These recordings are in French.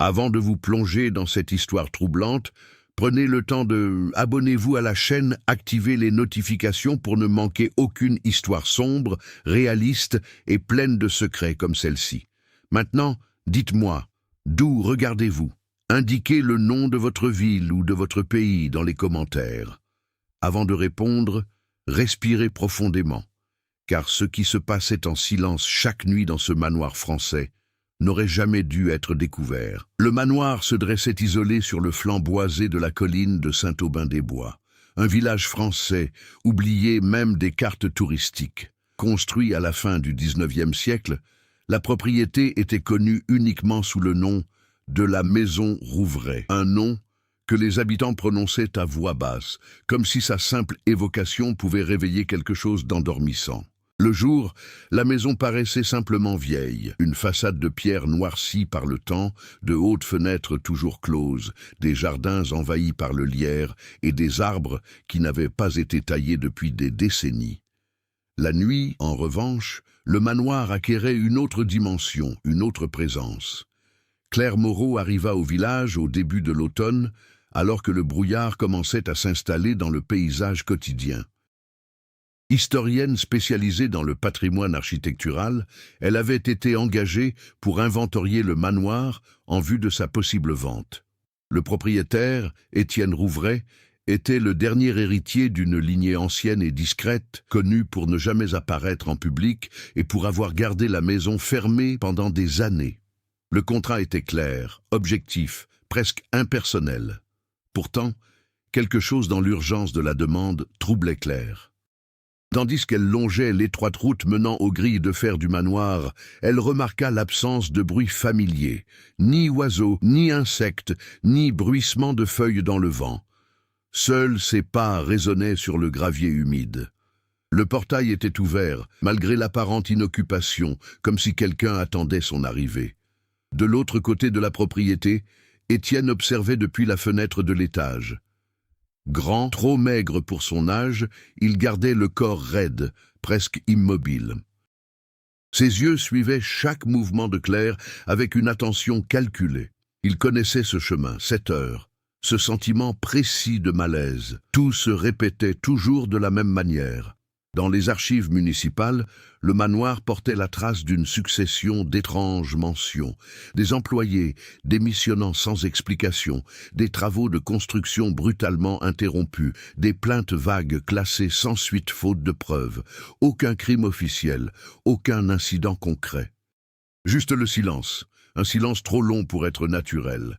Avant de vous plonger dans cette histoire troublante, prenez le temps de abonnez-vous à la chaîne, activez les notifications pour ne manquer aucune histoire sombre, réaliste et pleine de secrets comme celle-ci. Maintenant, dites-moi, d'où regardez-vous? Indiquez le nom de votre ville ou de votre pays dans les commentaires. Avant de répondre, respirez profondément, car ce qui se passait en silence chaque nuit dans ce manoir français n'aurait jamais dû être découvert. Le manoir se dressait isolé sur le flanc boisé de la colline de Saint-Aubin-des-Bois, un village français oublié même des cartes touristiques. Construit à la fin du XIXe siècle, la propriété était connue uniquement sous le nom de la Maison Rouvray, un nom que les habitants prononçaient à voix basse, comme si sa simple évocation pouvait réveiller quelque chose d'endormissant. Le jour, la maison paraissait simplement vieille, une façade de pierre noircie par le temps, de hautes fenêtres toujours closes, des jardins envahis par le lierre et des arbres qui n'avaient pas été taillés depuis des décennies. La nuit, en revanche, le manoir acquérait une autre dimension, une autre présence. Claire Moreau arriva au village au début de l'automne, alors que le brouillard commençait à s'installer dans le paysage quotidien. Historienne spécialisée dans le patrimoine architectural, elle avait été engagée pour inventorier le manoir en vue de sa possible vente. Le propriétaire, Étienne Rouvray, était le dernier héritier d'une lignée ancienne et discrète, connue pour ne jamais apparaître en public et pour avoir gardé la maison fermée pendant des années. Le contrat était clair, objectif, presque impersonnel. Pourtant, quelque chose dans l'urgence de la demande troublait Claire. Tandis qu'elle longeait l'étroite route menant aux grilles de fer du manoir, elle remarqua l'absence de bruit familier, ni oiseaux, ni insectes, ni bruissement de feuilles dans le vent. Seuls ses pas résonnaient sur le gravier humide. Le portail était ouvert, malgré l'apparente inoccupation, comme si quelqu'un attendait son arrivée. De l'autre côté de la propriété, Étienne observait depuis la fenêtre de l'étage. Grand, trop maigre pour son âge, il gardait le corps raide, presque immobile. Ses yeux suivaient chaque mouvement de Claire avec une attention calculée. Il connaissait ce chemin, cette heure, ce sentiment précis de malaise. Tout se répétait toujours de la même manière. Dans les archives municipales, le manoir portait la trace d'une succession d'étranges mentions, des employés démissionnant sans explication, des travaux de construction brutalement interrompus, des plaintes vagues classées sans suite faute de preuves, aucun crime officiel, aucun incident concret. Juste le silence, un silence trop long pour être naturel.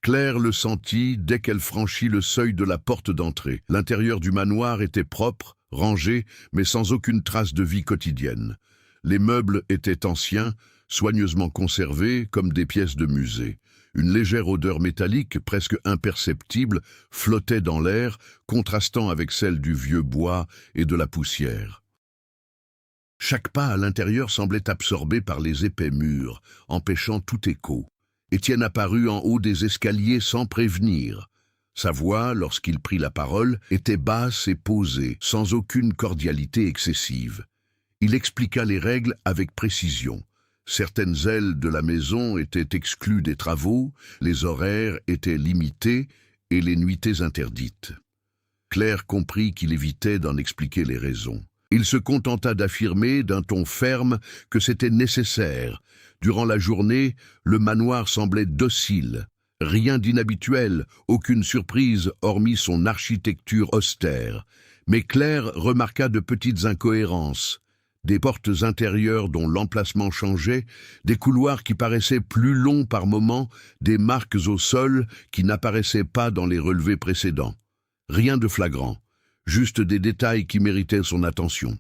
Claire le sentit dès qu'elle franchit le seuil de la porte d'entrée. L'intérieur du manoir était propre, rangé, mais sans aucune trace de vie quotidienne. Les meubles étaient anciens, soigneusement conservés comme des pièces de musée. Une légère odeur métallique, presque imperceptible, flottait dans l'air, contrastant avec celle du vieux bois et de la poussière. Chaque pas à l'intérieur semblait absorbé par les épais murs, empêchant tout écho. Étienne apparut en haut des escaliers sans prévenir. Sa voix, lorsqu'il prit la parole, était basse et posée, sans aucune cordialité excessive. Il expliqua les règles avec précision. Certaines ailes de la maison étaient exclues des travaux, les horaires étaient limités et les nuitées interdites. Claire comprit qu'il évitait d'en expliquer les raisons. Il se contenta d'affirmer d'un ton ferme que c'était nécessaire. Durant la journée, le manoir semblait docile. Rien d'inhabituel, aucune surprise hormis son architecture austère. Mais Claire remarqua de petites incohérences. Des portes intérieures dont l'emplacement changeait, des couloirs qui paraissaient plus longs par moments, des marques au sol qui n'apparaissaient pas dans les relevés précédents. Rien de flagrant, juste des détails qui méritaient son attention.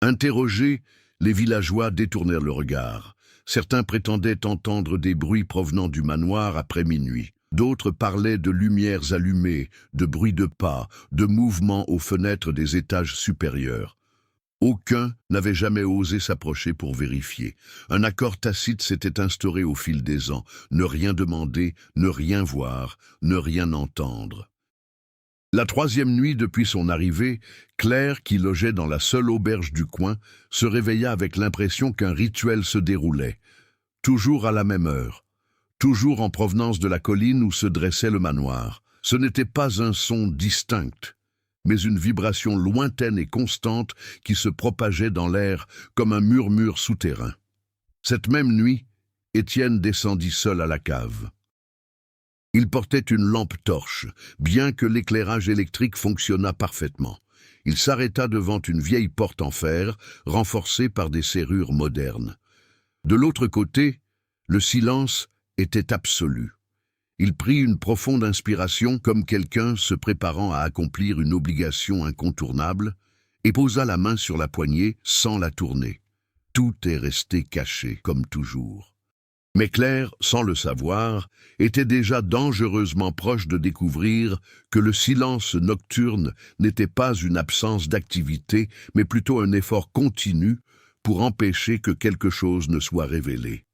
Interrogés, les villageois détournèrent le regard. Certains prétendaient entendre des bruits provenant du manoir après minuit. D'autres parlaient de lumières allumées, de bruits de pas, de mouvements aux fenêtres des étages supérieurs. Aucun n'avait jamais osé s'approcher pour vérifier. Un accord tacite s'était instauré au fil des ans. Ne rien demander, ne rien voir, ne rien entendre. La troisième nuit depuis son arrivée, Claire, qui logeait dans la seule auberge du coin, se réveilla avec l'impression qu'un rituel se déroulait. Toujours à la même heure, toujours en provenance de la colline où se dressait le manoir. Ce n'était pas un son distinct, mais une vibration lointaine et constante qui se propageait dans l'air comme un murmure souterrain. Cette même nuit, Étienne descendit seul à la cave. Il portait une lampe torche, bien que l'éclairage électrique fonctionnât parfaitement. Il s'arrêta devant une vieille porte en fer, renforcée par des serrures modernes. De l'autre côté, le silence était absolu. Il prit une profonde inspiration comme quelqu'un se préparant à accomplir une obligation incontournable et posa la main sur la poignée sans la tourner. Tout est resté caché, comme toujours. Mais Claire, sans le savoir, était déjà dangereusement proche de découvrir que le silence nocturne n'était pas une absence d'activité, mais plutôt un effort continu pour empêcher que quelque chose ne soit révélé.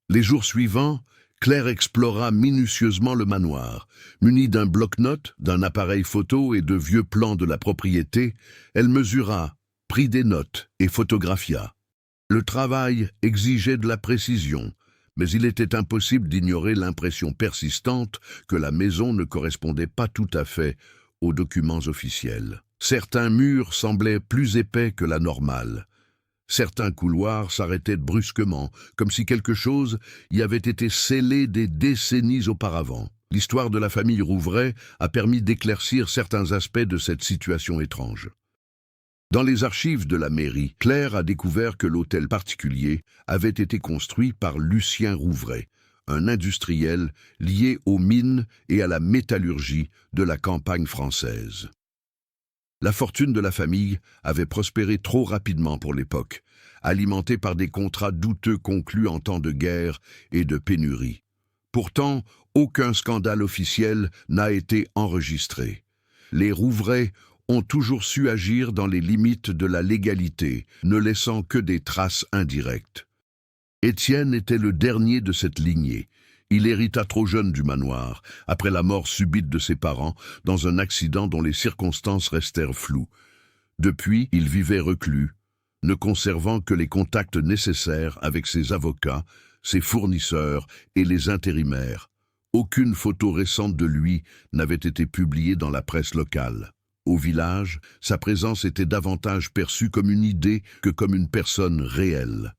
Les jours suivants, Claire explora minutieusement le manoir. Munie d'un bloc-notes, d'un appareil photo et de vieux plans de la propriété, elle mesura, prit des notes et photographia. Le travail exigeait de la précision, mais il était impossible d'ignorer l'impression persistante que la maison ne correspondait pas tout à fait aux documents officiels. Certains murs semblaient plus épais que la normale. Certains couloirs s'arrêtaient brusquement, comme si quelque chose y avait été scellé des décennies auparavant. L'histoire de la famille Rouvray a permis d'éclaircir certains aspects de cette situation étrange. Dans les archives de la mairie, Claire a découvert que l'hôtel particulier avait été construit par Lucien Rouvray, un industriel lié aux mines et à la métallurgie de la campagne française. La fortune de la famille avait prospéré trop rapidement pour l'époque, alimentée par des contrats douteux conclus en temps de guerre et de pénurie. Pourtant, aucun scandale officiel n'a été enregistré. Les Rouvray ont toujours su agir dans les limites de la légalité, ne laissant que des traces indirectes. Étienne était le dernier de cette lignée. Il hérita trop jeune du manoir, après la mort subite de ses parents, dans un accident dont les circonstances restèrent floues. Depuis, il vivait reclus, ne conservant que les contacts nécessaires avec ses avocats, ses fournisseurs et les intérimaires. Aucune photo récente de lui n'avait été publiée dans la presse locale. Au village, sa présence était davantage perçue comme une idée que comme une personne réelle.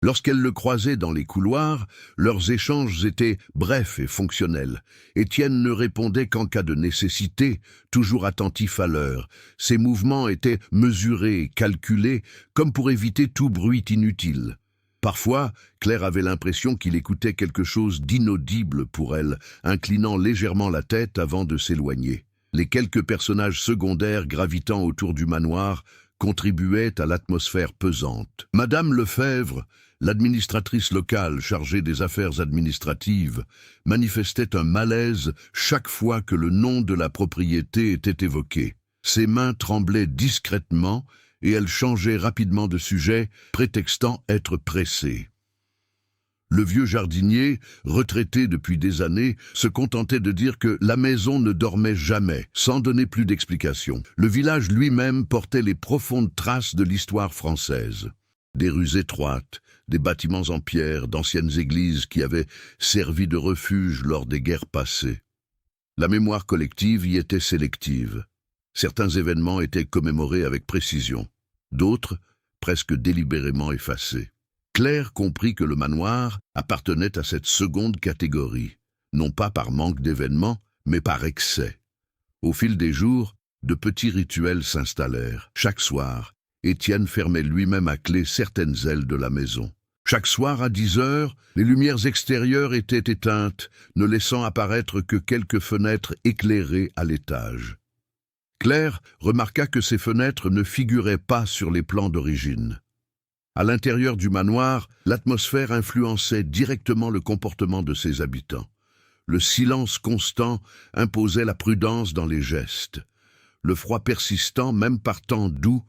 Lorsqu'elle le croisait dans les couloirs, leurs échanges étaient brefs et fonctionnels. Étienne ne répondait qu'en cas de nécessité, toujours attentif à l'heure. Ses mouvements étaient mesurés et calculés, comme pour éviter tout bruit inutile. Parfois, Claire avait l'impression qu'il écoutait quelque chose d'inaudible pour elle, inclinant légèrement la tête avant de s'éloigner. Les quelques personnages secondaires gravitant autour du manoir contribuaient à l'atmosphère pesante. Madame Lefebvre, l'administratrice locale chargée des affaires administratives, manifestait un malaise chaque fois que le nom de la propriété était évoqué. Ses mains tremblaient discrètement et elle changeait rapidement de sujet, prétextant être pressée. Le vieux jardinier, retraité depuis des années, se contentait de dire que la maison ne dormait jamais, sans donner plus d'explications. Le village lui-même portait les profondes traces de l'histoire française. Des rues étroites, des bâtiments en pierre, d'anciennes églises qui avaient servi de refuge lors des guerres passées. La mémoire collective y était sélective. Certains événements étaient commémorés avec précision, d'autres presque délibérément effacés. Claire comprit que le manoir appartenait à cette seconde catégorie, non pas par manque d'événements, mais par excès. Au fil des jours, de petits rituels s'installèrent. Chaque soir, Étienne fermait lui-même à clé certaines ailes de la maison. Chaque soir, à 10 heures, les lumières extérieures étaient éteintes, ne laissant apparaître que quelques fenêtres éclairées à l'étage. Claire remarqua que ces fenêtres ne figuraient pas sur les plans d'origine. À l'intérieur du manoir, l'atmosphère influençait directement le comportement de ses habitants. Le silence constant imposait la prudence dans les gestes. Le froid persistant, même par temps doux,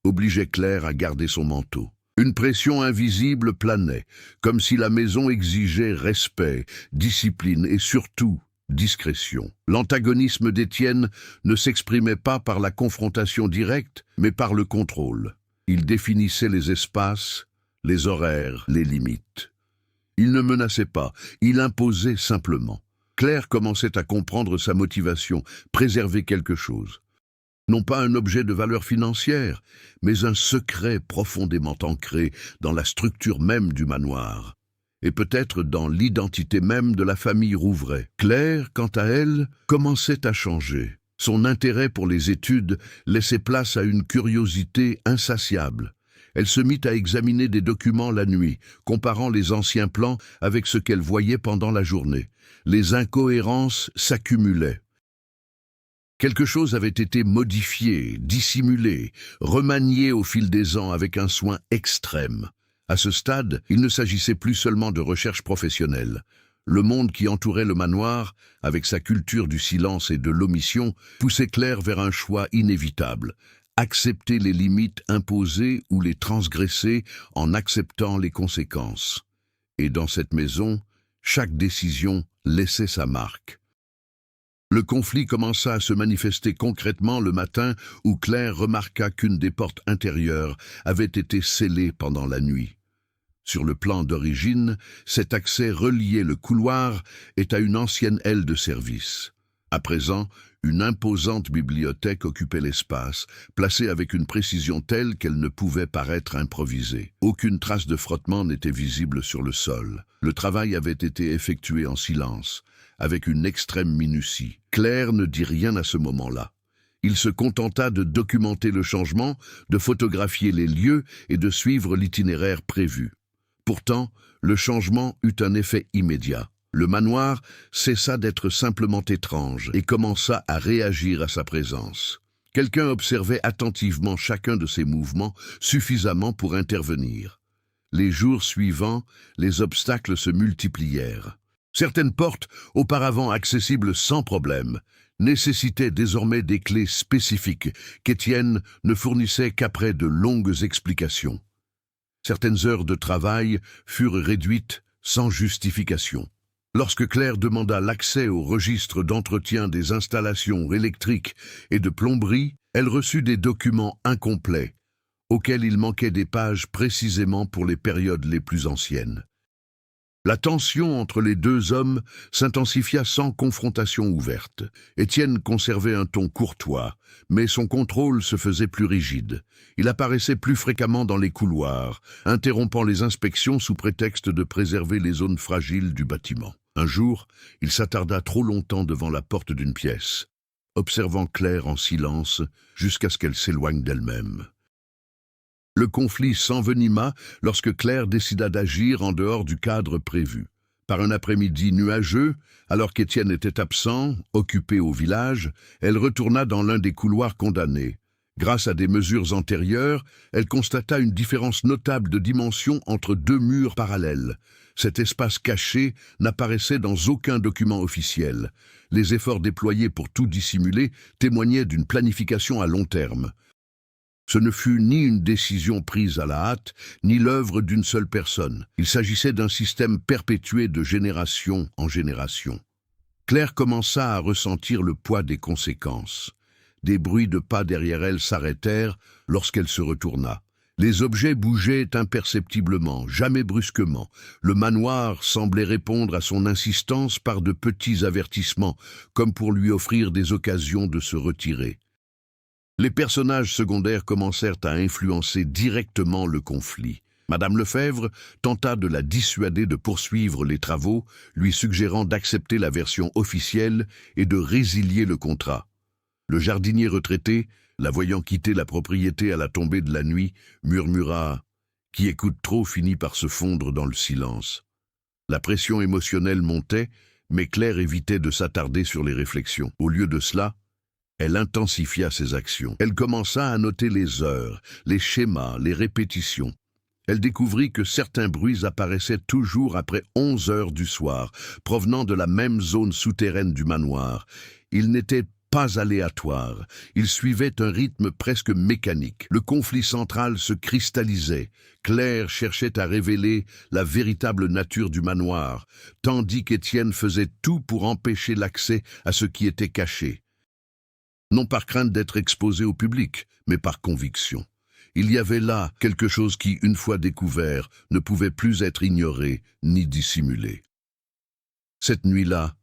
obligeait Claire à garder son manteau. Une pression invisible planait, comme si la maison exigeait respect, discipline et surtout discrétion. L'antagonisme d'Étienne ne s'exprimait pas par la confrontation directe, mais par le contrôle. Il définissait les espaces, les horaires, les limites. Il ne menaçait pas, il imposait simplement. Claire commençait à comprendre sa motivation, préserver quelque chose. Non pas un objet de valeur financière, mais un secret profondément ancré dans la structure même du manoir, et peut-être dans l'identité même de la famille Rouvray. Claire, quant à elle, commençait à changer. Son intérêt pour les études laissait place à une curiosité insatiable. Elle se mit à examiner des documents la nuit, comparant les anciens plans avec ce qu'elle voyait pendant la journée. Les incohérences s'accumulaient. Quelque chose avait été modifié, dissimulé, remanié au fil des ans avec un soin extrême. À ce stade, il ne s'agissait plus seulement de recherche professionnelle. Le monde qui entourait le manoir, avec sa culture du silence et de l'omission, poussait Claire vers un choix inévitable. Accepter les limites imposées ou les transgresser en acceptant les conséquences. Et dans cette maison, chaque décision laissait sa marque. Le conflit commença à se manifester concrètement le matin où Claire remarqua qu'une des portes intérieures avait été scellée pendant la nuit. Sur le plan d'origine, cet accès reliait le couloir et à une ancienne aile de service. À présent, une imposante bibliothèque occupait l'espace, placée avec une précision telle qu'elle ne pouvait paraître improvisée. Aucune trace de frottement n'était visible sur le sol. Le travail avait été effectué en silence, avec une extrême minutie. Claire ne dit rien à ce moment-là. Il se contenta de documenter le changement, de photographier les lieux et de suivre l'itinéraire prévu. Pourtant, le changement eut un effet immédiat. Le manoir cessa d'être simplement étrange et commença à réagir à sa présence. Quelqu'un observait attentivement chacun de ses mouvements, suffisamment pour intervenir. Les jours suivants, les obstacles se multiplièrent. Certaines portes, auparavant accessibles sans problème, nécessitaient désormais des clés spécifiques qu'Étienne ne fournissait qu'après de longues explications. Certaines heures de travail furent réduites sans justification. Lorsque Claire demanda l'accès au registre d'entretien des installations électriques et de plomberie, elle reçut des documents incomplets, auxquels il manquait des pages précisément pour les périodes les plus anciennes. La tension entre les deux hommes s'intensifia sans confrontation ouverte. Étienne conservait un ton courtois, mais son contrôle se faisait plus rigide. Il apparaissait plus fréquemment dans les couloirs, interrompant les inspections sous prétexte de préserver les zones fragiles du bâtiment. Un jour, il s'attarda trop longtemps devant la porte d'une pièce, observant Claire en silence jusqu'à ce qu'elle s'éloigne d'elle-même. Le conflit s'envenima lorsque Claire décida d'agir en dehors du cadre prévu. Par un après-midi nuageux, alors qu'Étienne était absent, occupé au village, elle retourna dans l'un des couloirs condamnés. Grâce à des mesures antérieures, elle constata une différence notable de dimension entre deux murs parallèles. Cet espace caché n'apparaissait dans aucun document officiel. Les efforts déployés pour tout dissimuler témoignaient d'une planification à long terme. Ce ne fut ni une décision prise à la hâte, ni l'œuvre d'une seule personne. Il s'agissait d'un système perpétué de génération en génération. Claire commença à ressentir le poids des conséquences. Des bruits de pas derrière elle s'arrêtèrent lorsqu'elle se retourna. Les objets bougeaient imperceptiblement, jamais brusquement. Le manoir semblait répondre à son insistance par de petits avertissements, comme pour lui offrir des occasions de se retirer. Les personnages secondaires commencèrent à influencer directement le conflit. Madame Lefebvre tenta de la dissuader de poursuivre les travaux, lui suggérant d'accepter la version officielle et de résilier le contrat. Le jardinier retraité, la voyant quitter la propriété à la tombée de la nuit, murmura « Qui écoute trop finit par se fondre dans le silence ». La pression émotionnelle montait, mais Claire évitait de s'attarder sur les réflexions. Au lieu de cela, elle intensifia ses actions. Elle commença à noter les heures, les schémas, les répétitions. Elle découvrit que certains bruits apparaissaient toujours après 11 heures du soir, provenant de la même zone souterraine du manoir. Ils n'étaient pas aléatoires, ils suivaient un rythme presque mécanique. Le conflit central se cristallisait. Claire cherchait à révéler la véritable nature du manoir, tandis qu'Étienne faisait tout pour empêcher l'accès à ce qui était caché. Non par crainte d'être exposé au public, mais par conviction. Il y avait là quelque chose qui, une fois découvert, ne pouvait plus être ignoré ni dissimulé. Cette nuit-là,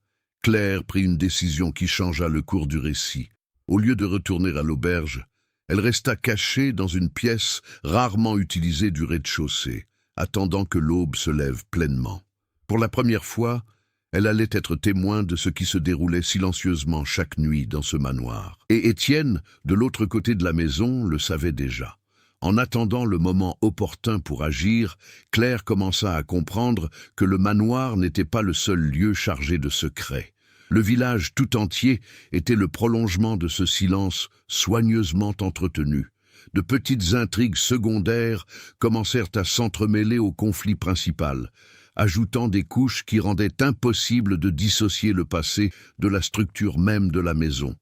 Claire prit une décision qui changea le cours du récit. Au lieu de retourner à l'auberge, elle resta cachée dans une pièce rarement utilisée du rez-de-chaussée, attendant que l'aube se lève pleinement. Pour la première fois, elle allait être témoin de ce qui se déroulait silencieusement chaque nuit dans ce manoir. Et Étienne, de l'autre côté de la maison, le savait déjà. En attendant le moment opportun pour agir, Claire commença à comprendre que le manoir n'était pas le seul lieu chargé de secrets. Le village tout entier était le prolongement de ce silence soigneusement entretenu. De petites intrigues secondaires commencèrent à s'entremêler au conflit principal, ajoutant des couches qui rendaient impossible de dissocier le passé de la structure même de la maison.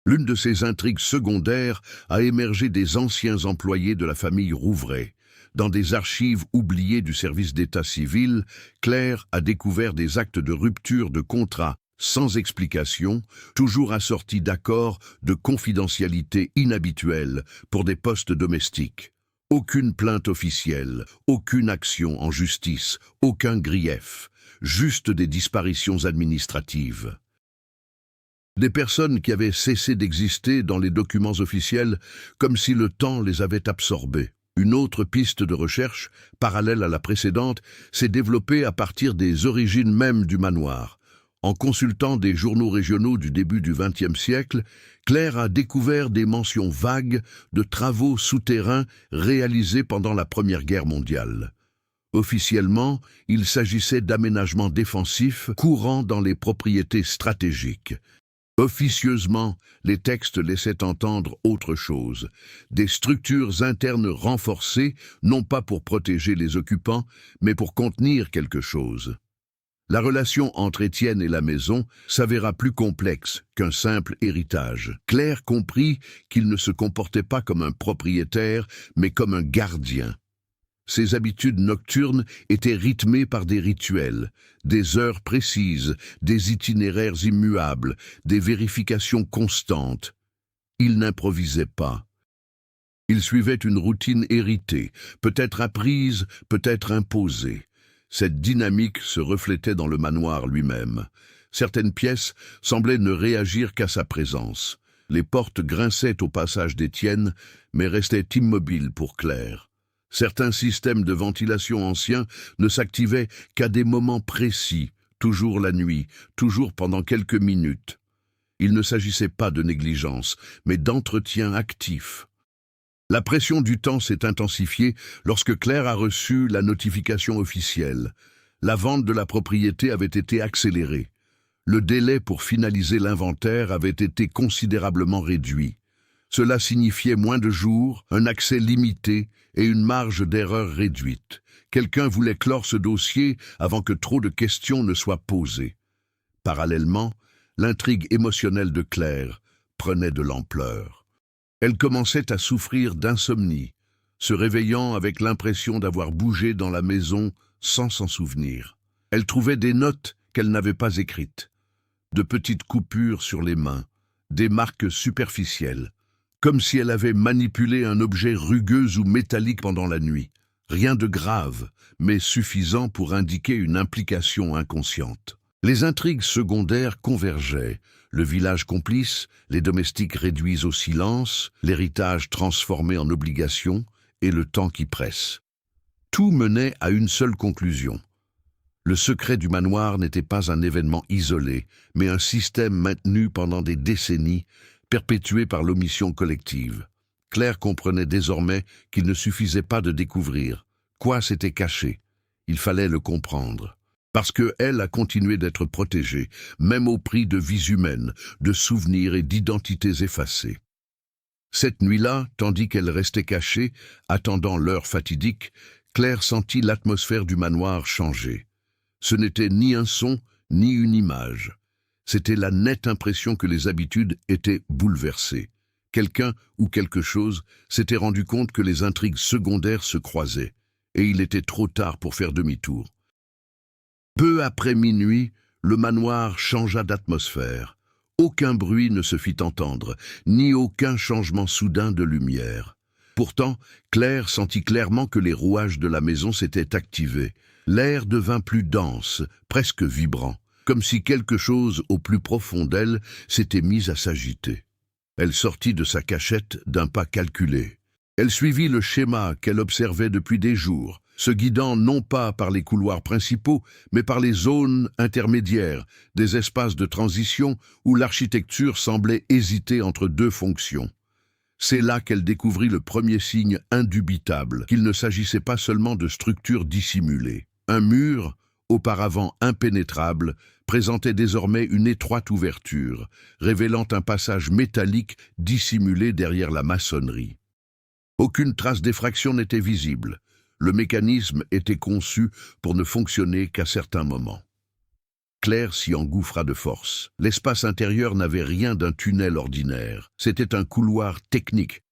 L'une de ces intrigues secondaires a émergé des anciens employés de la famille Rouvray. Dans des archives oubliées du service d'état civil, Claire a découvert des actes de rupture de contrat sans explication, toujours assortis d'accords de confidentialité inhabituels pour des postes domestiques. Aucune plainte officielle, aucune action en justice, aucun grief, juste des disparitions administratives. Des personnes qui avaient cessé d'exister dans les documents officiels comme si le temps les avait absorbées. Une autre piste de recherche, parallèle à la précédente, s'est développée à partir des origines mêmes du manoir. En consultant des journaux régionaux du début du XXe siècle, Claire a découvert des mentions vagues de travaux souterrains réalisés pendant la Première Guerre mondiale. Officiellement, il s'agissait d'aménagements défensifs courants dans les propriétés stratégiques. Officieusement, les textes laissaient entendre autre chose, des structures internes renforcées, non pas pour protéger les occupants, mais pour contenir quelque chose. La relation entre Étienne et la maison s'avéra plus complexe qu'un simple héritage. Claire comprit qu'il ne se comportait pas comme un propriétaire, mais comme un gardien. Ses habitudes nocturnes étaient rythmées par des rituels, des heures précises, des itinéraires immuables, des vérifications constantes. Il n'improvisait pas. Il suivait une routine héritée, peut-être apprise, peut-être imposée. Cette dynamique se reflétait dans le manoir lui-même. Certaines pièces semblaient ne réagir qu'à sa présence. Les portes grinçaient au passage d'Étienne, mais restaient immobiles pour Claire. Certains systèmes de ventilation anciens ne s'activaient qu'à des moments précis, toujours la nuit, toujours pendant quelques minutes. Il ne s'agissait pas de négligence, mais d'entretien actif. La pression du temps s'est intensifiée lorsque Claire a reçu la notification officielle. La vente de la propriété avait été accélérée. Le délai pour finaliser l'inventaire avait été considérablement réduit. Cela signifiait moins de jours, un accès limité et une marge d'erreur réduite. Quelqu'un voulait clore ce dossier avant que trop de questions ne soient posées. Parallèlement, l'intrigue émotionnelle de Claire prenait de l'ampleur. Elle commençait à souffrir d'insomnie, se réveillant avec l'impression d'avoir bougé dans la maison sans s'en souvenir. Elle trouvait des notes qu'elle n'avait pas écrites, de petites coupures sur les mains, des marques superficielles, comme si elle avait manipulé un objet rugueux ou métallique pendant la nuit. Rien de grave, mais suffisant pour indiquer une implication inconsciente. Les intrigues secondaires convergeaient, le village complice, les domestiques réduits au silence, l'héritage transformé en obligation et le temps qui presse. Tout menait à une seule conclusion. Le secret du manoir n'était pas un événement isolé, mais un système maintenu pendant des décennies, perpétué par l'omission collective. Claire comprenait désormais qu'il ne suffisait pas de découvrir quoi s'était caché. Il fallait le comprendre. Parce qu'elle a continué d'être protégée, même au prix de vies humaines, de souvenirs et d'identités effacées. Cette nuit-là, tandis qu'elle restait cachée, attendant l'heure fatidique, Claire sentit l'atmosphère du manoir changer. Ce n'était ni un son, ni une image. C'était la nette impression que les habitudes étaient bouleversées. Quelqu'un ou quelque chose s'était rendu compte que les intrigues secondaires se croisaient, et il était trop tard pour faire demi-tour. Peu après minuit, le manoir changea d'atmosphère. Aucun bruit ne se fit entendre, ni aucun changement soudain de lumière. Pourtant, Claire sentit clairement que les rouages de la maison s'étaient activés. L'air devint plus dense, presque vibrant, comme si quelque chose au plus profond d'elle s'était mis à s'agiter. Elle sortit de sa cachette d'un pas calculé. Elle suivit le schéma qu'elle observait depuis des jours, se guidant non pas par les couloirs principaux, mais par les zones intermédiaires, des espaces de transition où l'architecture semblait hésiter entre deux fonctions. C'est là qu'elle découvrit le premier signe indubitable, qu'il ne s'agissait pas seulement de structures dissimulées. Un mur, auparavant impénétrable, présentait désormais une étroite ouverture, révélant un passage métallique dissimulé derrière la maçonnerie. Aucune trace d'effraction n'était visible. Le mécanisme était conçu pour ne fonctionner qu'à certains moments. Claire s'y engouffra de force. L'espace intérieur n'avait rien d'un tunnel ordinaire. C'était un couloir technique,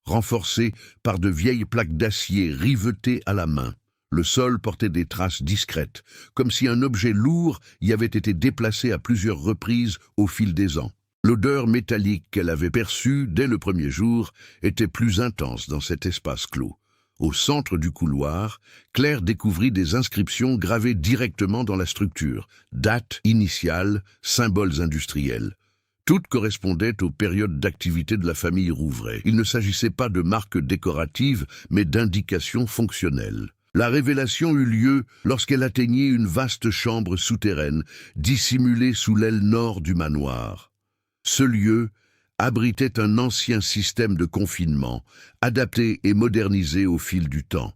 renforcé par de vieilles plaques d'acier rivetées à la main. Le sol portait des traces discrètes, comme si un objet lourd y avait été déplacé à plusieurs reprises au fil des ans. L'odeur métallique qu'elle avait perçue dès le premier jour était plus intense dans cet espace clos. Au centre du couloir, Claire découvrit des inscriptions gravées directement dans la structure. Date initiale, symboles industriels. Toutes correspondaient aux périodes d'activité de la famille Rouvray. Il ne s'agissait pas de marques décoratives, mais d'indications fonctionnelles. La révélation eut lieu lorsqu'elle atteignit une vaste chambre souterraine, dissimulée sous l'aile nord du manoir. Ce lieu abritait un ancien système de confinement, adapté et modernisé au fil du temps.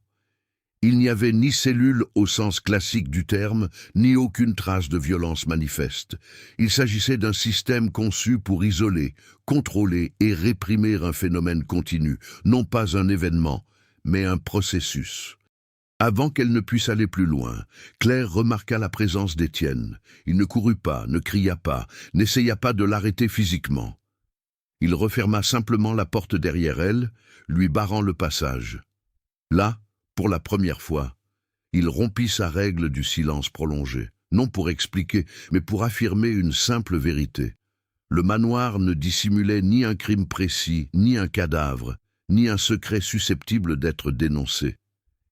Il n'y avait ni cellules au sens classique du terme, ni aucune trace de violence manifeste. Il s'agissait d'un système conçu pour isoler, contrôler et réprimer un phénomène continu, non pas un événement, mais un processus. Avant qu'elle ne puisse aller plus loin, Claire remarqua la présence d'Étienne. Il ne courut pas, ne cria pas, n'essaya pas de l'arrêter physiquement. Il referma simplement la porte derrière elle, lui barrant le passage. Là, pour la première fois, il rompit sa règle du silence prolongé, non pour expliquer, mais pour affirmer une simple vérité. Le manoir ne dissimulait ni un crime précis, ni un cadavre, ni un secret susceptible d'être dénoncé.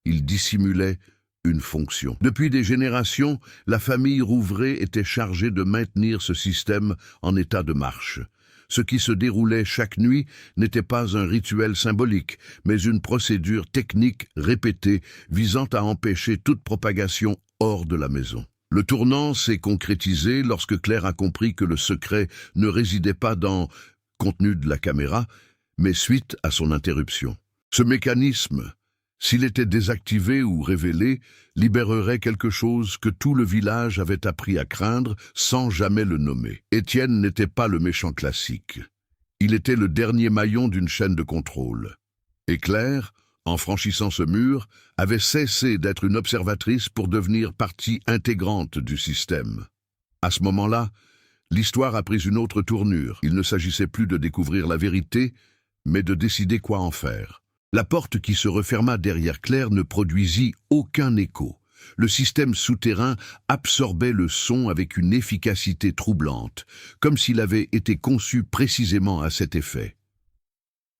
Il dissimulait une fonction. Depuis des générations, la famille Rouvray était chargée de maintenir ce système en état de marche. Ce qui se déroulait chaque nuit n'était pas un rituel symbolique, mais une procédure technique répétée visant à empêcher toute propagation hors de la maison. Le tournant s'est concrétisé lorsque Claire a compris que le secret ne résidait pas dans le contenu de la caméra, mais suite à son interruption. Ce mécanisme, s'il était désactivé ou révélé, libérerait quelque chose que tout le village avait appris à craindre sans jamais le nommer. Étienne n'était pas le méchant classique. Il était le dernier maillon d'une chaîne de contrôle. Et Claire, en franchissant ce mur, avait cessé d'être une observatrice pour devenir partie intégrante du système. À ce moment-là, l'histoire a pris une autre tournure. Il ne s'agissait plus de découvrir la vérité, mais de décider quoi en faire. La porte qui se referma derrière Claire ne produisit aucun écho. Le système souterrain absorbait le son avec une efficacité troublante, comme s'il avait été conçu précisément à cet effet.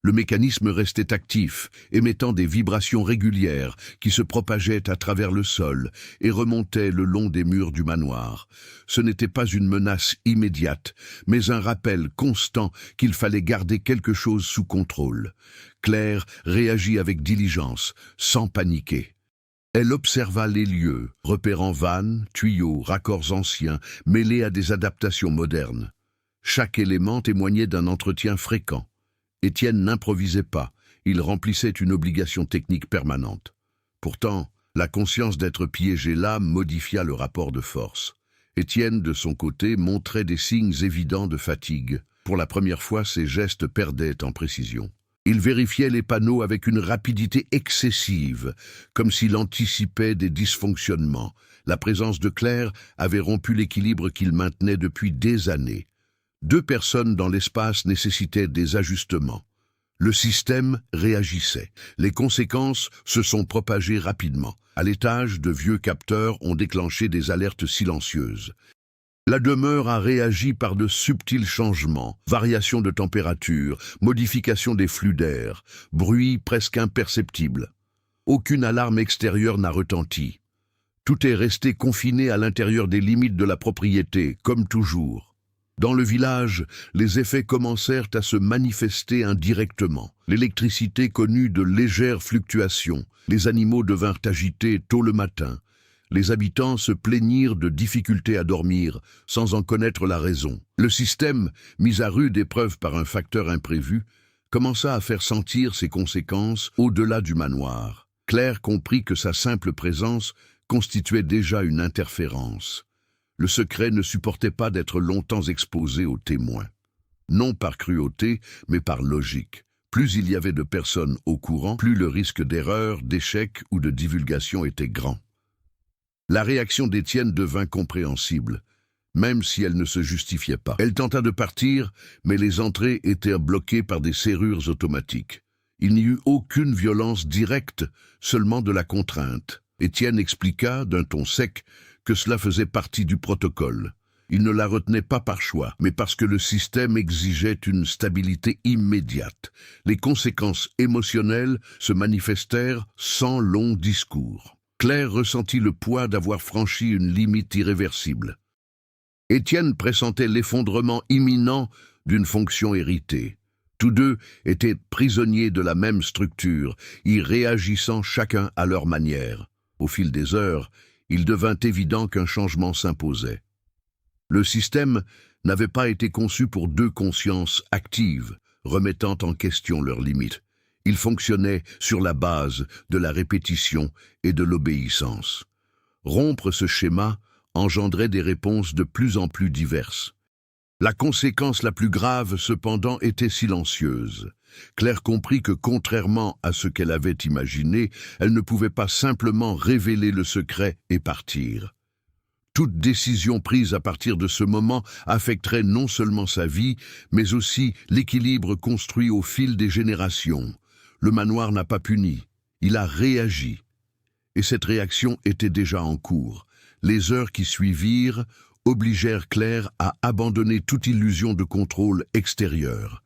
Le mécanisme restait actif, émettant des vibrations régulières qui se propageaient à travers le sol et remontaient le long des murs du manoir. Ce n'était pas une menace immédiate, mais un rappel constant qu'il fallait garder quelque chose sous contrôle. Claire réagit avec diligence, sans paniquer. Elle observa les lieux, repérant vannes, tuyaux, raccords anciens, mêlés à des adaptations modernes. Chaque élément témoignait d'un entretien fréquent. Étienne n'improvisait pas, il remplissait une obligation technique permanente. Pourtant, la conscience d'être piégé là modifia le rapport de force. Étienne, de son côté, montrait des signes évidents de fatigue. Pour la première fois, ses gestes perdaient en précision. Il vérifiait les panneaux avec une rapidité excessive, comme s'il anticipait des dysfonctionnements. La présence de Claire avait rompu l'équilibre qu'il maintenait depuis des années. 2 personnes dans l'espace nécessitaient des ajustements. Le système réagissait. Les conséquences se sont propagées rapidement. À l'étage, de vieux capteurs ont déclenché des alertes silencieuses. La demeure a réagi par de subtils changements, variations de température, modification des flux d'air, bruit presque imperceptible. Aucune alarme extérieure n'a retenti. Tout est resté confiné à l'intérieur des limites de la propriété, comme toujours. Dans le village, les effets commencèrent à se manifester indirectement. L'électricité connut de légères fluctuations, les animaux devinrent agités tôt le matin. Les habitants se plaignirent de difficultés à dormir, sans en connaître la raison. Le système, mis à rude épreuve par un facteur imprévu, commença à faire sentir ses conséquences au-delà du manoir. Claire comprit que sa simple présence constituait déjà une interférence. Le secret ne supportait pas d'être longtemps exposé aux témoins. Non par cruauté, mais par logique. Plus il y avait de personnes au courant, plus le risque d'erreur, d'échec ou de divulgation était grand. La réaction d'Étienne devint compréhensible, même si elle ne se justifiait pas. Elle tenta de partir, mais les entrées étaient bloquées par des serrures automatiques. Il n'y eut aucune violence directe, seulement de la contrainte. Étienne expliqua, d'un ton sec, que cela faisait partie du protocole. Il ne la retenait pas par choix, mais parce que le système exigeait une stabilité immédiate. Les conséquences émotionnelles se manifestèrent sans long discours. Claire ressentit le poids d'avoir franchi une limite irréversible. Étienne pressentait l'effondrement imminent d'une fonction héritée. Tous deux étaient prisonniers de la même structure, y réagissant chacun à leur manière. Au fil des heures, il devint évident qu'un changement s'imposait. Le système n'avait pas été conçu pour deux consciences actives, remettant en question leurs limites. Il fonctionnait sur la base de la répétition et de l'obéissance. Rompre ce schéma engendrait des réponses de plus en plus diverses. La conséquence la plus grave, cependant, était silencieuse. Claire comprit que, contrairement à ce qu'elle avait imaginé, elle ne pouvait pas simplement révéler le secret et partir. Toute décision prise à partir de ce moment affecterait non seulement sa vie, mais aussi l'équilibre construit au fil des générations. Le manoir n'a pas puni, il a réagi. Et cette réaction était déjà en cours. Les heures qui suivirent obligèrent Claire à abandonner toute illusion de contrôle extérieur.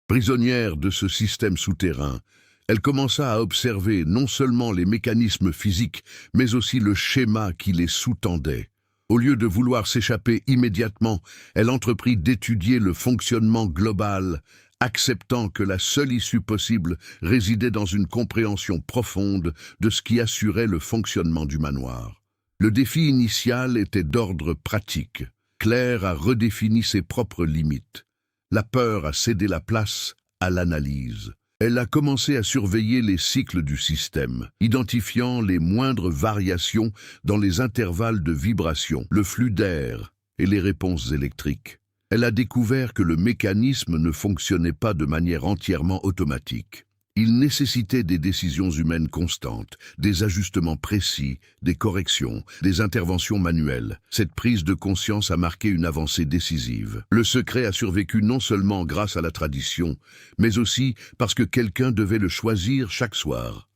Prisonnière de ce système souterrain, elle commença à observer non seulement les mécanismes physiques, mais aussi le schéma qui les sous-tendait. Au lieu de vouloir s'échapper immédiatement, elle entreprit d'étudier le fonctionnement global, acceptant que la seule issue possible résidait dans une compréhension profonde de ce qui assurait le fonctionnement du manoir. Le défi initial était d'ordre pratique. Claire a redéfini ses propres limites. La peur a cédé la place à l'analyse. Elle a commencé à surveiller les cycles du système, identifiant les moindres variations dans les intervalles de vibration, le flux d'air et les réponses électriques. Elle a découvert que le mécanisme ne fonctionnait pas de manière entièrement automatique. Il nécessitait des décisions humaines constantes, des ajustements précis, des corrections, des interventions manuelles. Cette prise de conscience a marqué une avancée décisive. Le secret a survécu non seulement grâce à la tradition, mais aussi parce que quelqu'un devait le choisir chaque soir.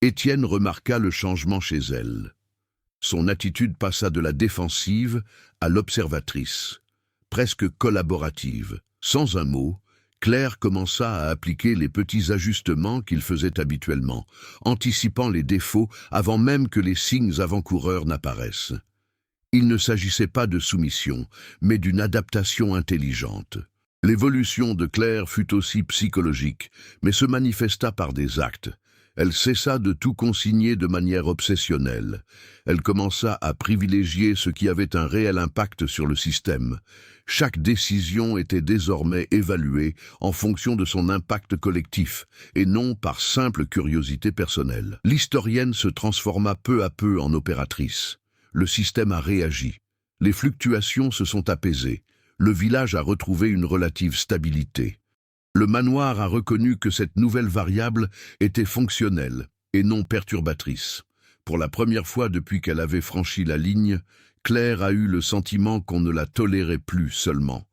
Étienne remarqua le changement chez elle. Son attitude passa de la défensive à l'observatrice, presque collaborative. Sans un mot, Claire commença à appliquer les petits ajustements qu'il faisait habituellement, anticipant les défauts avant même que les signes avant-coureurs n'apparaissent. Il ne s'agissait pas de soumission, mais d'une adaptation intelligente. L'évolution de Claire fut aussi psychologique, mais se manifesta par des actes. Elle cessa de tout consigner de manière obsessionnelle. Elle commença à privilégier ce qui avait un réel impact sur le système. Chaque décision était désormais évaluée en fonction de son impact collectif, et non par simple curiosité personnelle. L'historienne se transforma peu à peu en opératrice. Le système a réagi. Les fluctuations se sont apaisées. Le village a retrouvé une relative stabilité. Le manoir a reconnu que cette nouvelle variable était fonctionnelle et non perturbatrice. Pour la première fois depuis qu'elle avait franchi la ligne, Claire a eu le sentiment qu'on ne la tolérait plus seulement,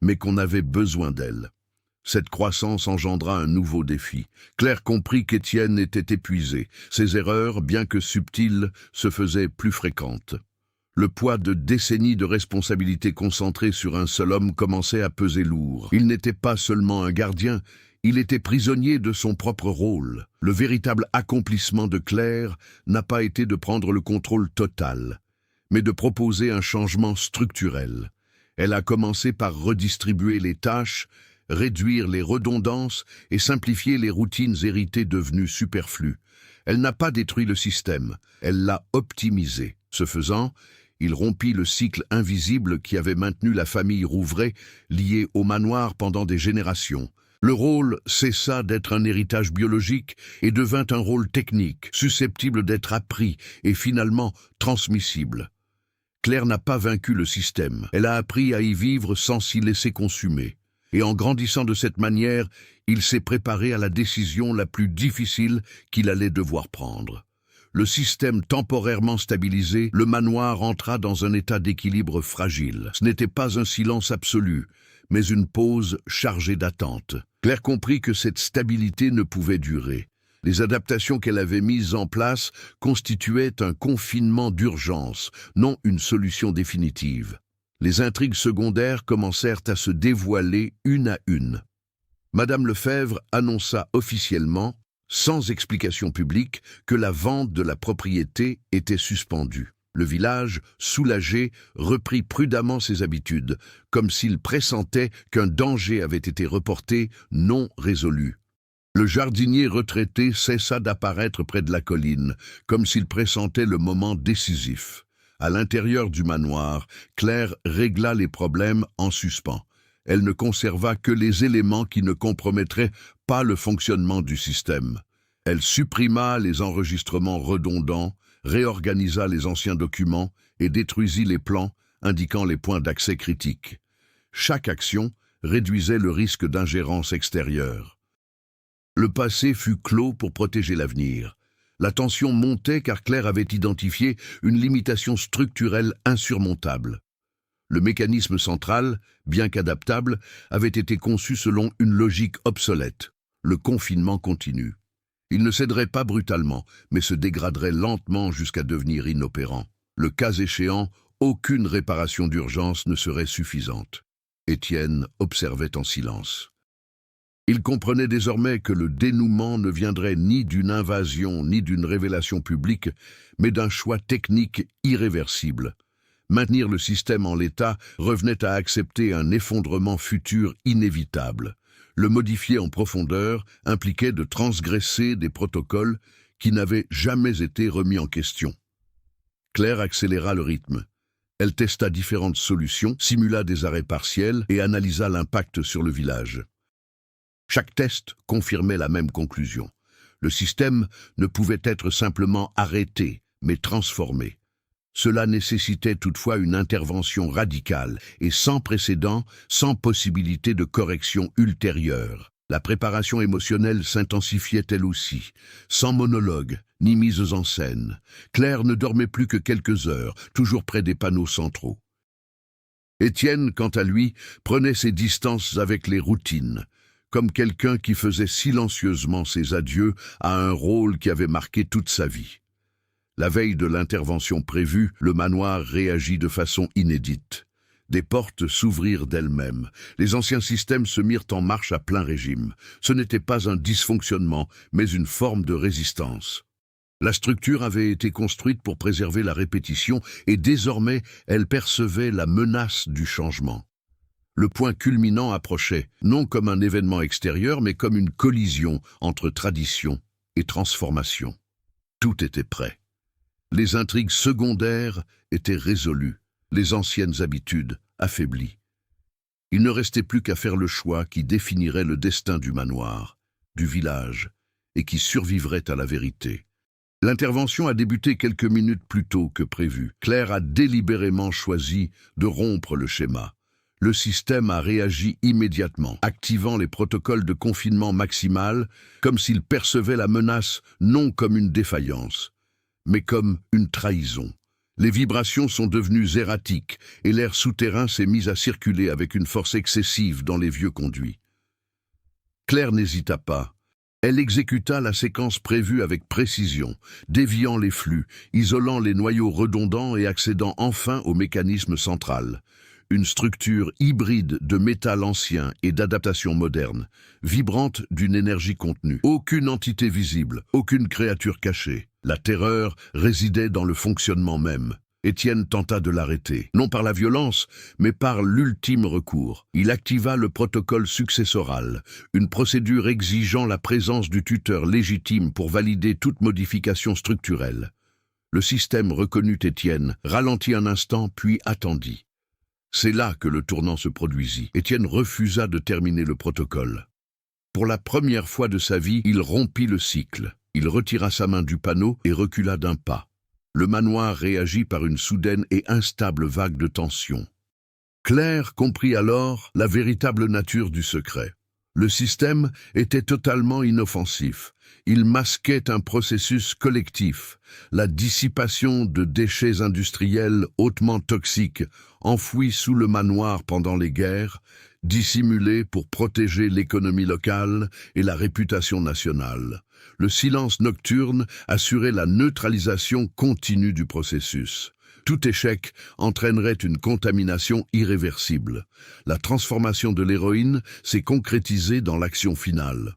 mais qu'on avait besoin d'elle. Cette croissance engendra un nouveau défi. Claire comprit qu'Étienne était épuisé. Ses erreurs, bien que subtiles, se faisaient plus fréquentes. Le poids de décennies de responsabilités concentrées sur un seul homme commençait à peser lourd. Il n'était pas seulement un gardien, il était prisonnier de son propre rôle. Le véritable accomplissement de Claire n'a pas été de prendre le contrôle total, mais de proposer un changement structurel. Elle a commencé par redistribuer les tâches, réduire les redondances et simplifier les routines héritées devenues superflues. Elle n'a pas détruit le système, elle l'a optimisé. Ce faisant, il rompit le cycle invisible qui avait maintenu la famille Rouvray liée au manoir pendant des générations. Le rôle cessa d'être un héritage biologique et devint un rôle technique, susceptible d'être appris et finalement transmissible. Claire n'a pas vaincu le système, elle a appris à y vivre sans s'y laisser consumer. Et en grandissant de cette manière, il s'est préparé à la décision la plus difficile qu'il allait devoir prendre. Le système temporairement stabilisé, le manoir entra dans un état d'équilibre fragile. Ce n'était pas un silence absolu, mais une pause chargée d'attente. Claire comprit que cette stabilité ne pouvait durer. Les adaptations qu'elle avait mises en place constituaient un confinement d'urgence, non une solution définitive. Les intrigues secondaires commencèrent à se dévoiler une à une. Madame Lefebvre annonça officiellement, sans explication publique, que la vente de la propriété était suspendue. Le village, soulagé, reprit prudemment ses habitudes, comme s'il pressentait qu'un danger avait été reporté, non résolu. Le jardinier retraité cessa d'apparaître près de la colline, comme s'il pressentait le moment décisif. À l'intérieur du manoir, Claire régla les problèmes en suspens. Elle ne conserva que les éléments qui ne compromettraient pas le fonctionnement du système. Elle supprima les enregistrements redondants, réorganisa les anciens documents et détruisit les plans indiquant les points d'accès critiques. Chaque action réduisait le risque d'ingérence extérieure. Le passé fut clos pour protéger l'avenir. La tension montait car Claire avait identifié une limitation structurelle insurmontable. Le mécanisme central, bien qu'adaptable, avait été conçu selon une logique obsolète, le confinement continu. Il ne céderait pas brutalement, mais se dégraderait lentement jusqu'à devenir inopérant. Le cas échéant, aucune réparation d'urgence ne serait suffisante. Étienne observait en silence. Il comprenait désormais que le dénouement ne viendrait ni d'une invasion ni d'une révélation publique, mais d'un choix technique irréversible. Maintenir le système en l'état revenait à accepter un effondrement futur inévitable. Le modifier en profondeur impliquait de transgresser des protocoles qui n'avaient jamais été remis en question. Claire accéléra le rythme. Elle testa différentes solutions, simula des arrêts partiels et analysa l'impact sur le village. Chaque test confirmait la même conclusion. Le système ne pouvait être simplement arrêté, mais transformé. Cela nécessitait toutefois une intervention radicale et sans précédent, sans possibilité de correction ultérieure. La préparation émotionnelle s'intensifiait elle aussi, sans monologue ni mises en scène. Claire ne dormait plus que quelques heures, toujours près des panneaux centraux. Étienne, quant à lui, prenait ses distances avec les routines, comme quelqu'un qui faisait silencieusement ses adieux à un rôle qui avait marqué toute sa vie. La veille de l'intervention prévue, le manoir réagit de façon inédite. Des portes s'ouvrirent d'elles-mêmes. Les anciens systèmes se mirent en marche à plein régime. Ce n'était pas un dysfonctionnement, mais une forme de résistance. La structure avait été construite pour préserver la répétition et désormais elle percevait la menace du changement. Le point culminant approchait, non comme un événement extérieur, mais comme une collision entre tradition et transformation. Tout était prêt. Les intrigues secondaires étaient résolues, les anciennes habitudes affaiblies. Il ne restait plus qu'à faire le choix qui définirait le destin du manoir, du village, et qui survivrait à la vérité. L'intervention a débuté quelques minutes plus tôt que prévu. Claire a délibérément choisi de rompre le schéma. Le système a réagi immédiatement, activant les protocoles de confinement maximal, comme s'il percevait la menace non comme une défaillance, mais comme une trahison. Les vibrations sont devenues erratiques et l'air souterrain s'est mis à circuler avec une force excessive dans les vieux conduits. Claire n'hésita pas. Elle exécuta la séquence prévue avec précision, déviant les flux, isolant les noyaux redondants et accédant enfin au mécanisme central. Une structure hybride de métal ancien et d'adaptation moderne, vibrante d'une énergie contenue. Aucune entité visible, aucune créature cachée. La terreur résidait dans le fonctionnement même. Étienne tenta de l'arrêter, non par la violence, mais par l'ultime recours. Il activa le protocole successoral, une procédure exigeant la présence du tuteur légitime pour valider toute modification structurelle. Le système reconnut Étienne, ralentit un instant, puis attendit. C'est là que le tournant se produisit. Étienne refusa de terminer le protocole. Pour la première fois de sa vie, il rompit le cycle. Il retira sa main du panneau et recula d'un pas. Le manoir réagit par une soudaine et instable vague de tension. Claire comprit alors la véritable nature du secret. Le système était totalement inoffensif. Il masquait un processus collectif, la dissipation de déchets industriels hautement toxiques, enfouis sous le manoir pendant les guerres, dissimulés pour protéger l'économie locale et la réputation nationale. Le silence nocturne assurait la neutralisation continue du processus. Tout échec entraînerait une contamination irréversible. La transformation de l'héroïne s'est concrétisée dans l'action finale.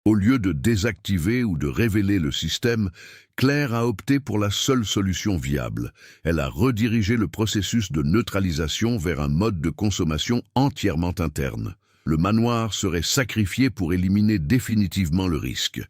Au lieu de désactiver ou de révéler le système, Claire a opté pour la seule solution viable. Elle a redirigé le processus de neutralisation vers un mode de consommation entièrement interne. Le manoir serait sacrifié pour éliminer définitivement le risque.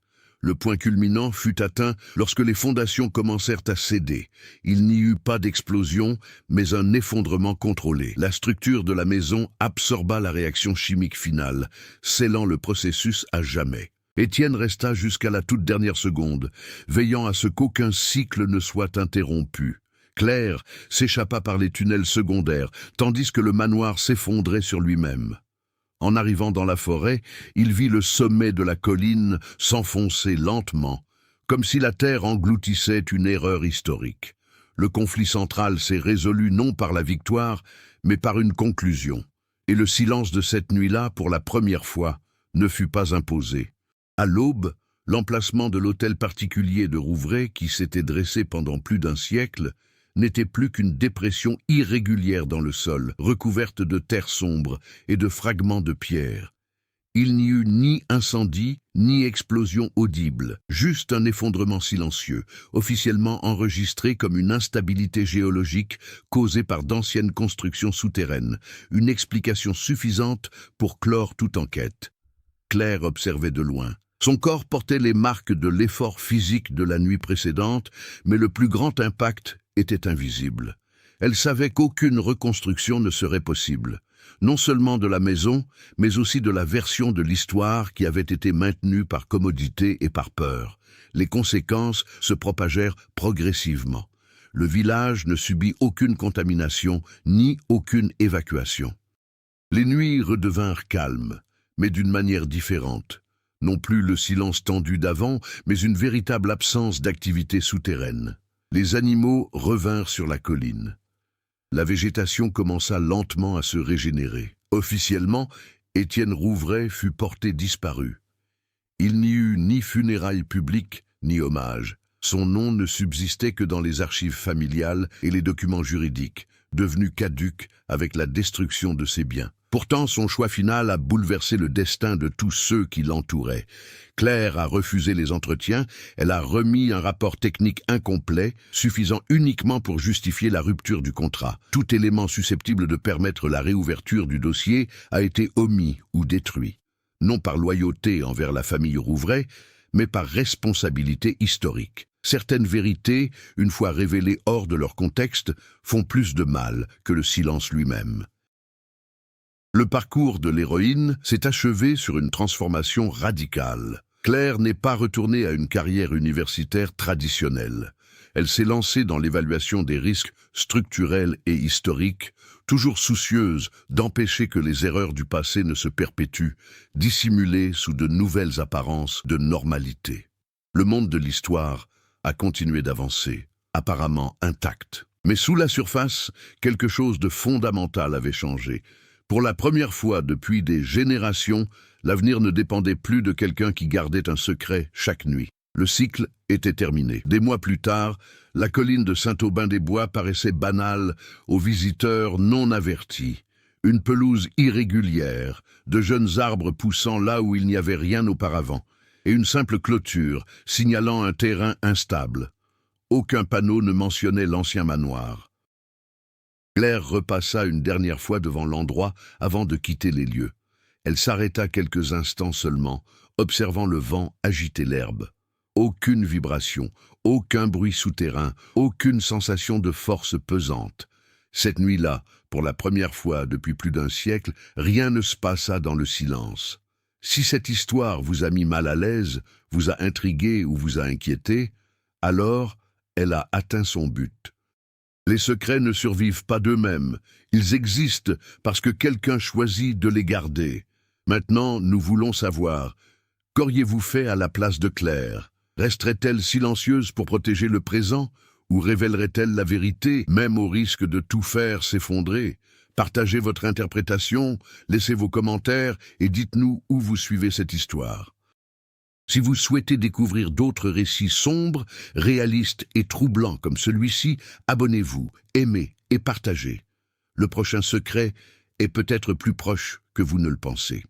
Le point culminant fut atteint lorsque les fondations commencèrent à céder. Il n'y eut pas d'explosion, mais un effondrement contrôlé. La structure de la maison absorba la réaction chimique finale, scellant le processus à jamais. Étienne resta jusqu'à la toute dernière seconde, veillant à ce qu'aucun cycle ne soit interrompu. Claire s'échappa par les tunnels secondaires, tandis que le manoir s'effondrait sur lui-même. En arrivant dans la forêt, il vit le sommet de la colline s'enfoncer lentement, comme si la terre engloutissait une erreur historique. Le conflit central s'est résolu non par la victoire, mais par une conclusion. Et le silence de cette nuit-là, pour la première fois, ne fut pas imposé. À l'aube, l'emplacement de l'hôtel particulier de Rouvray, qui s'était dressé pendant plus d'un siècle, n'était plus qu'une dépression irrégulière dans le sol, recouverte de terre sombre et de fragments de pierre. Il n'y eut ni incendie, ni explosion audible, juste un effondrement silencieux, officiellement enregistré comme une instabilité géologique causée par d'anciennes constructions souterraines, une explication suffisante pour clore toute enquête. Claire observait de loin. Son corps portait les marques de l'effort physique de la nuit précédente, mais le plus grand impact était invisible. Elle savait qu'aucune reconstruction ne serait possible, non seulement de la maison, mais aussi de la version de l'histoire qui avait été maintenue par commodité et par peur. Les conséquences se propagèrent progressivement. Le village ne subit aucune contamination, ni aucune évacuation. Les nuits redevinrent calmes, mais d'une manière différente. Non plus le silence tendu d'avant, mais une véritable absence d'activité souterraine. Les animaux revinrent sur la colline. La végétation commença lentement à se régénérer. Officiellement, Étienne Rouvray fut porté disparu. Il n'y eut ni funérailles publiques, ni hommage. Son nom ne subsistait que dans les archives familiales et les documents juridiques, devenus caducs avec la destruction de ses biens. Pourtant, son choix final a bouleversé le destin de tous ceux qui l'entouraient. Claire a refusé les entretiens, elle a remis un rapport technique incomplet, suffisant uniquement pour justifier la rupture du contrat. Tout élément susceptible de permettre la réouverture du dossier a été omis ou détruit. Non par loyauté envers la famille Rouvray, mais par responsabilité historique. Certaines vérités, une fois révélées hors de leur contexte, font plus de mal que le silence lui-même. Le parcours de l'héroïne s'est achevé sur une transformation radicale. Claire n'est pas retournée à une carrière universitaire traditionnelle. Elle s'est lancée dans l'évaluation des risques structurels et historiques, toujours soucieuse d'empêcher que les erreurs du passé ne se perpétuent, dissimulées sous de nouvelles apparences de normalité. Le monde de l'histoire a continué d'avancer, apparemment intact. Mais sous la surface, quelque chose de fondamental avait changé. Pour la première fois depuis des générations, L'avenir ne dépendait plus de quelqu'un qui gardait un secret chaque nuit. Le cycle était terminé. Des mois plus tard, la colline de Saint-Aubin-des-Bois paraissait banale aux visiteurs non avertis. Une pelouse irrégulière, de jeunes arbres poussant là où il n'y avait rien auparavant, et une simple clôture signalant un terrain instable. Aucun panneau ne mentionnait l'ancien manoir. Claire repassa une dernière fois devant l'endroit avant de quitter les lieux. Elle s'arrêta quelques instants seulement, observant le vent agiter l'herbe. Aucune vibration, aucun bruit souterrain, aucune sensation de force pesante. Cette nuit-là, pour la première fois depuis plus d'un siècle, rien ne se passa dans le silence. Si cette histoire vous a mis mal à l'aise, vous a intrigué ou vous a inquiété, alors elle a atteint son but. Les secrets ne survivent pas d'eux-mêmes, ils existent parce que quelqu'un choisit de les garder. Maintenant, nous voulons savoir, qu'auriez-vous fait à la place de Claire? Resterait-elle silencieuse pour protéger le présent, ou révélerait-elle la vérité, même au risque de tout faire s'effondrer? Partagez votre interprétation, laissez vos commentaires et dites-nous où vous suivez cette histoire. Si vous souhaitez découvrir d'autres récits sombres, réalistes et troublants comme celui-ci, abonnez-vous, aimez et partagez. Le prochain secret est peut-être plus proche que vous ne le pensez.